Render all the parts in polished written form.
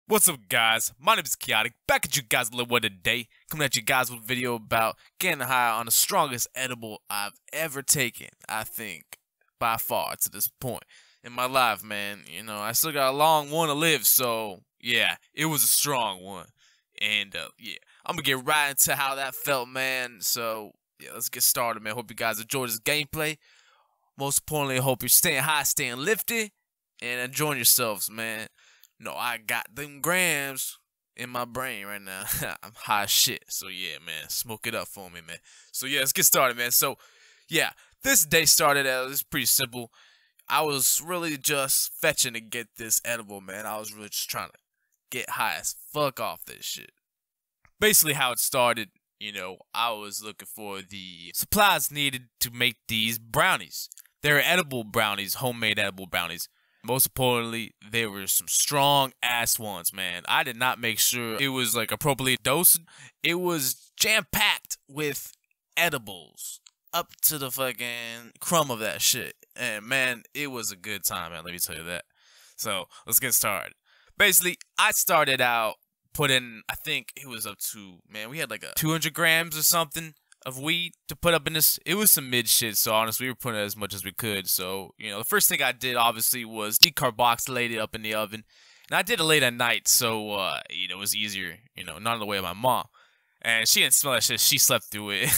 What's up, guys? My name is Chaotic, back at you guys a little one today, coming at you guys with a video about getting high on the strongest edible I've ever taken, I think, by far to this point in my life, man. You know, I still got a long one to live, so yeah, it was a strong one. And yeah, I'm gonna get right into how that felt, man. So yeah, let's get started, man. Hope you guys enjoyed this gameplay. Most importantly, I hope you're staying high, staying lifted, and enjoying yourselves, man. No, I got them grams in my brain right now. I'm high as shit. So yeah, man, smoke it up for me, man. So yeah, let's get started, man. So yeah, this day started out, it's pretty simple. I was really just fetching to get this edible, man. I was really just trying to get high as fuck off this shit. Basically how it started, you know, I was looking for the supplies needed to make these brownies. They're edible brownies, homemade edible brownies. Most importantly, they were some strong ass ones, man. I did not make sure it was like appropriately dosed. It was jam-packed with edibles up to the fucking crumb of that shit. And man, it was a good time, man. Let me tell you that. So let's get started. Basically, I started out putting, I think it was up to, man, we had like a 200 grams or something of weed to put up in this. It was some mid shit, so honestly we were putting as much as we could. So, you know, the first thing I did obviously was decarboxylate it up in the oven. And I did it late at night, so you know, it was easier, you know, not in the way of my mom. And she didn't smell that shit, she slept through it.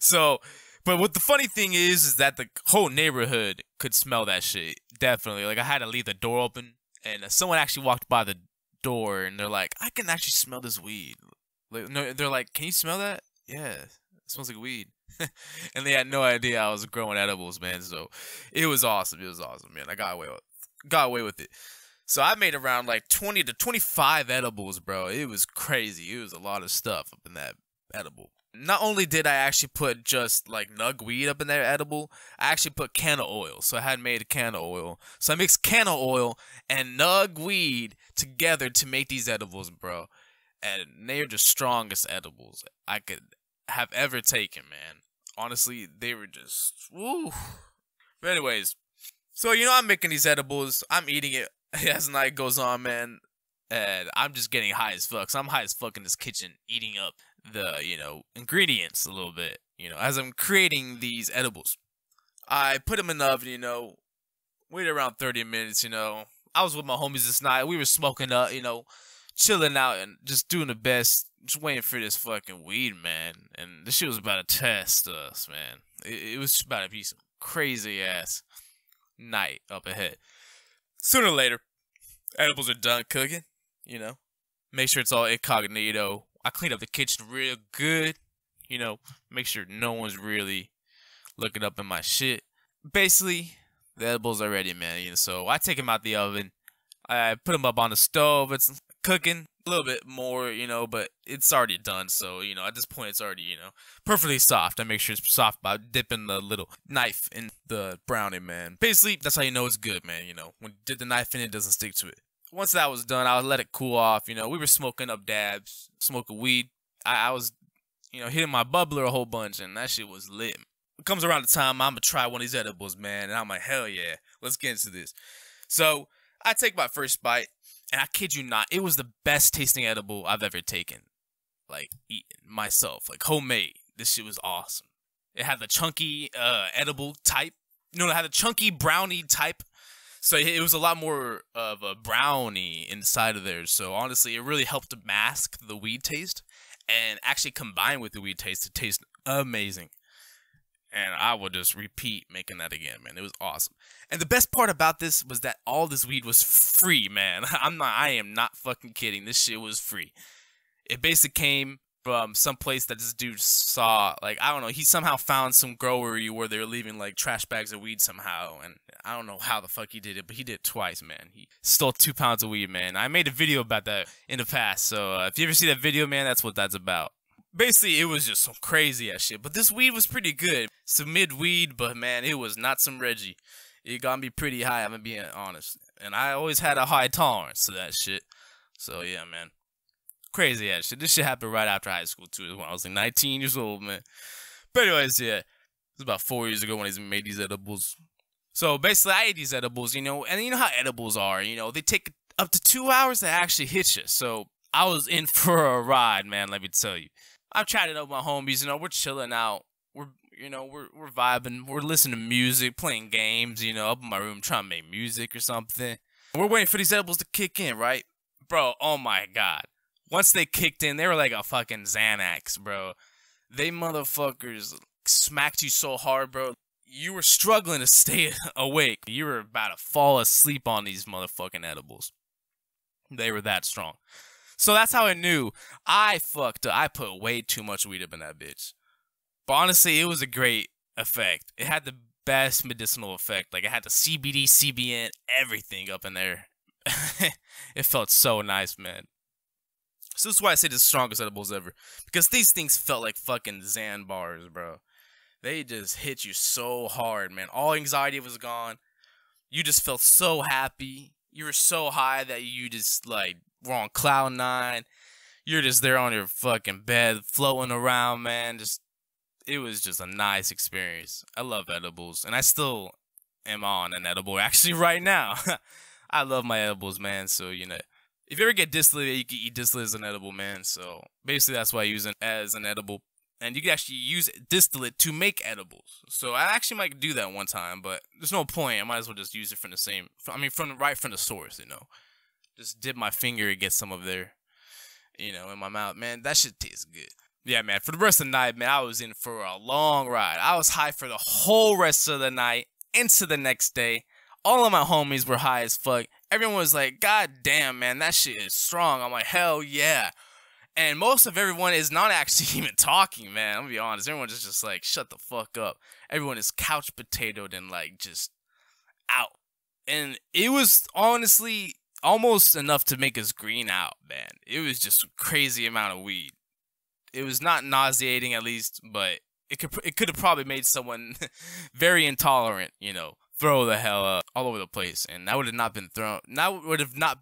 So, but what the funny thing is that the whole neighborhood could smell that shit. Definitely. Like I had to leave the door open, and someone actually walked by the door and they're like, I can actually smell this weed. Like, no, they're like, can you smell that? Yeah. Smells like weed. And they had no idea I was growing edibles, man. So it was awesome. It was awesome, man. I got away with it. So I made around like 20 to 25 edibles, bro. It was crazy. It was a lot of stuff up in that edible. Not only did I actually put just like nug weed up in that edible, I actually put candle oil. So I had made a candle oil. So I mixed candle oil and nug weed together to make these edibles, bro. And they're the strongest edibles I could have ever taken, man. Honestly, they were just woo. But anyways, so you know, I'm making these edibles, I'm eating it as the night goes on, man, and I'm just getting high as fuck. So I'm high as fuck in this kitchen, eating up the, you know, ingredients a little bit, you know, as I'm creating these edibles. I put them in the oven, you know, waited around 30 minutes, you know. I was with my homies this night, we were smoking up, you know, chilling out and just doing the best, just waiting for this fucking weed, man. And this shit was about to test us, man. It was just about to be some crazy ass night up ahead. Sooner or later, edibles are done cooking, you know. Make sure it's all incognito. I cleaned up the kitchen real good, you know. Make sure no one's really looking up in my shit. Basically, the edibles are ready, man. You know, so I take them out the oven. I put them up on the stove. It's cooking a little bit more, you know, but it's already done. So, you know, at this point, it's already, you know, perfectly soft. I make sure it's soft by dipping the little knife in the brownie, man. Basically, that's how you know it's good, man. You know, when you dip the knife in, it doesn't stick to it. Once that was done, I would let it cool off. You know, we were smoking up dabs, smoking weed. I was, you know, hitting my bubbler a whole bunch, and that shit was lit. It comes around the time I'm gonna try one of these edibles, man, and I'm like, hell yeah, let's get into this. So I take my first bite, and I kid you not, it was the best tasting edible I've ever taken. Like, eaten myself, like homemade. This shit was awesome. It had the chunky edible type. You know, it had the chunky brownie type. So it was a lot more of a brownie inside of there. So honestly, it really helped to mask the weed taste and actually combine with the weed taste to taste amazing. And I will just repeat making that again, man. It was awesome. And the best part about this was that all this weed was free, man. I am not fucking kidding. This shit was free. It basically came from some place that this dude saw. Like, I don't know. He somehow found some growery where they were leaving, like, trash bags of weed somehow. And I don't know how the fuck he did it, but he did it twice, man. He stole 2 pounds of weed, man. I made a video about that in the past. So if you ever see that video, man, that's what that's about. Basically, it was just some crazy ass shit. But this weed was pretty good. Some mid weed, but man, it was not some Reggie. It got me pretty high, I'm being honest. And I always had a high tolerance to that shit. So yeah, man. Crazy ass shit. This shit happened right after high school too, when I was like 19 years old, man. But anyways, yeah. It was about 4 years ago when I made these edibles. So basically, I ate these edibles, you know. And you know how edibles are, you know. They take up to 2 hours that actually hit you. So I was in for a ride, man, let me tell you. I'm chatting up with my homies, we're chilling out. We're vibing. We're listening to music, playing games, up in my room trying to make music or something. We're waiting for these edibles to kick in, right? Bro, oh my God. Once they kicked in, they were like a fucking Xanax, bro. They motherfuckers smacked you so hard, bro. You were struggling to stay awake. You were about to fall asleep on these motherfucking edibles. They were that strong. So that's how I knew I fucked up. I put way too much weed up in that bitch. But honestly, it was a great effect. It had the best medicinal effect. Like, it had the CBD, CBN, everything up in there. It felt so nice, man. So this is why I say the strongest edibles ever. Because these things felt like fucking Xan bars, bro. They just hit you so hard, man. All anxiety was gone. You just felt so happy. You were so high that you just, like, were on cloud 9. You're just there on your fucking bed, floating around, man. It was just a nice experience. I love edibles. And I still am on an edible, actually, right now. I love my edibles, man. So, if you ever get distillate, you can eat distillate as an edible, man. So, basically, that's why I use it as an edible. And you can actually use distillate to make edibles. So, I actually might do that one time, but there's no point. I might as well just use it from right from the source, Just dip my finger and get some of there, in my mouth. Man, that shit tastes good. Yeah, man, for the rest of the night, man, I was in for a long ride. I was high for the whole rest of the night, into the next day. All of my homies were high as fuck. Everyone was like, God damn, man, that shit is strong. I'm like, hell yeah. And most of everyone is not actually even talking, man. I'm gonna be honest. Everyone is just like, shut the fuck up. Everyone is couch potatoed and, like, just out. And it was honestly almost enough to make us green out, man. It was just a crazy amount of weed. It was not nauseating, at least, but it could have probably made someone very intolerant, throw the hell up all over the place, and that would have not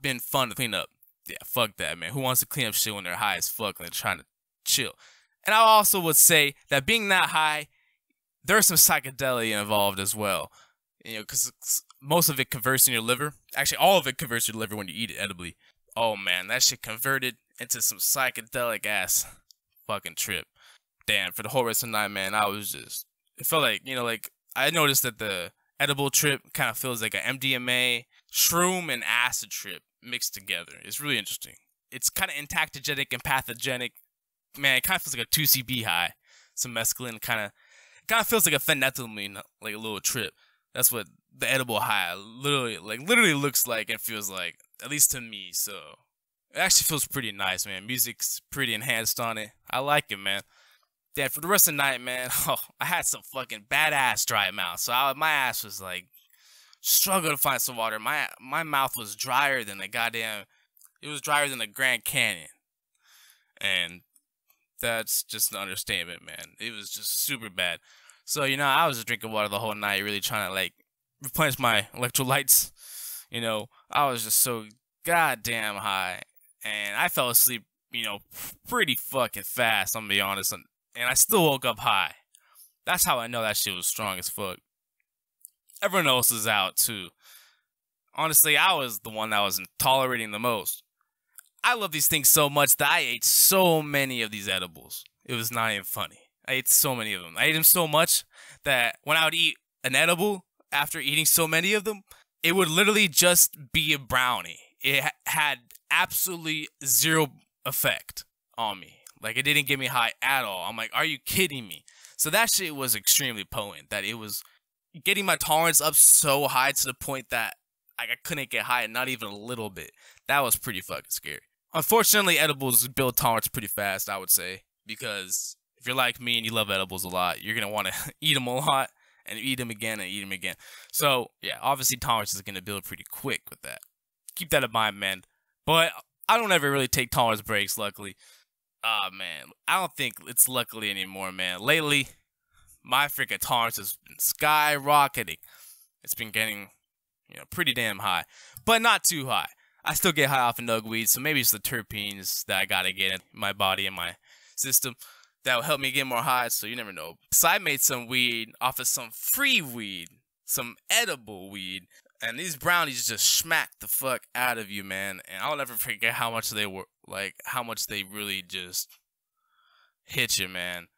been fun to clean up. Yeah, fuck that, man. Who wants to clean up shit when they're high as fuck and they're trying to chill? And I also would say that being that high, there's some psychedelia involved as well, because most of it converts in your liver. Actually, all of it converts in your liver when you eat it edibly. Oh man, that shit converted into some psychedelic ass fucking trip. Damn, for the whole rest of the night, man, it felt like, I noticed that the edible trip kind of feels like an MDMA, shroom, and acid trip mixed together. It's really interesting. It's kind of entactogenic and pathogenic. Man, it kind of feels like a 2CB high. Some mescaline kind of feels like a phenethylamine, like a little trip. That's what the edible high literally looks like and feels like, at least to me. So it actually feels pretty nice, man. Music's pretty enhanced on it. I like it, man. Yeah, for the rest of the night, man, I had some fucking badass dry mouth. So my ass was like struggling to find some water. My mouth was drier than it was drier than the Grand Canyon. And that's just an understatement, man. It was just super bad. So, I was just drinking water the whole night, really trying to, like, replenish my electrolytes. I was just so goddamn high. And I fell asleep, pretty fucking fast, I'm gonna be honest. And I still woke up high. That's how I know that shit was strong as fuck. Everyone else is out, too. Honestly, I was the one that was tolerating the most. I love these things so much that I ate so many of these edibles. It was not even funny. I ate so many of them. I ate them so much that when I would eat an edible, after eating so many of them, it would literally just be a brownie. It had absolutely zero effect on me. Like, it didn't get me high at all. I'm like, are you kidding me? So that shit was extremely potent. That it was getting my tolerance up so high to the point that I couldn't get high, not even a little bit. That was pretty fucking scary. Unfortunately, edibles build tolerance pretty fast, I would say. Because if you're like me and you love edibles a lot, you're going to want to eat them a lot and eat them again and eat them again. So, yeah, obviously tolerance is going to build pretty quick with that. Keep that in mind, man. But I don't ever really take tolerance breaks, luckily. Man, I don't think it's luckily anymore, man. Lately, my freaking tolerance has been skyrocketing. It's been getting, pretty damn high. But not too high. I still get high off of nug weed, so maybe it's the terpenes that I gotta get in my body and my system that will help me get more high, so you never know. So I made some weed off of some free weed, some edible weed, And these brownies just smack the fuck out of you, man. And I'll never forget how much they were, like, how much they really just hit you, man.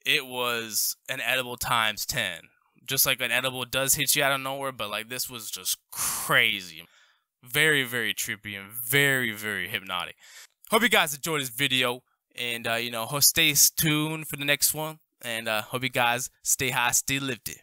It was an edible times 10. Just like an edible does hit you out of nowhere, but like this was just crazy. Very, very trippy and very, very hypnotic. Hope you guys enjoyed this video. And, you know, stay tuned for the next one. And hope you guys stay high, stay lifted.